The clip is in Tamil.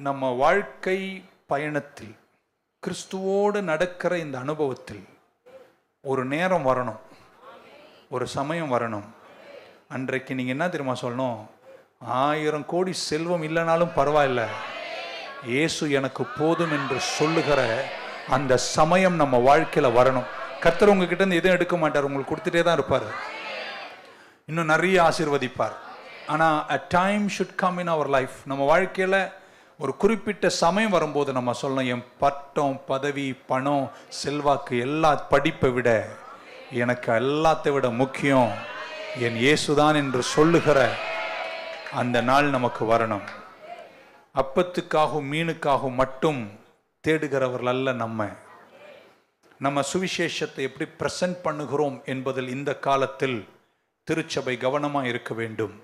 நம்ம வாழ்க்கை பயணத்தில் கிறிஸ்துவோடு நடக்கிற இந்த அனுபவத்தில் ஒரு நேரம் வரணும், ஒரு சமயம் வரணும். அன்றைக்கு நீங்கள் என்ன தெரியுமா சொல்லணும்? 1000 கோடி செல்வம் இல்லைனாலும் பரவாயில்ல, இயேசு எனக்கு போதும் என்று சொல்லுகிற அந்த சமயம் நம்ம வாழ்க்கையில் வரணும். கர்த்தர் உங்ககிட்ட இருந்து எதுவும் எடுக்க மாட்டார், உங்களுக்கு கொடுத்துட்டே தான் இருப்பார், இன்னும் நிறைய ஆசீர்வதிப்பார். ஆனால் a time should come in our life. நம்ம வாழ்க்கையில் ஒரு குறிப்பிட்ட சமயம் வரும்போது நம்ம சொல்லணும், என் பட்டம், பதவி, பணம், செல்வாக்கு, எல்லா படிப்பை விட எனக்கு எல்லாத்தை விட முக்கியம் என் இயேசுதான் என்று சொல்லுகிற அந்த நாள் நமக்கு வரணும். அப்பத்துக்காகவும் மீனுக்காகவும் மட்டும் தேடுகிறவர்கள் அல்ல. நம்ம சுவிசேஷத்தை எப்படி பிரசன்ட் பண்ணுகிறோம் என்பதில் இந்த காலத்தில் திருச்சபை கவனமாக இருக்க வேண்டும்.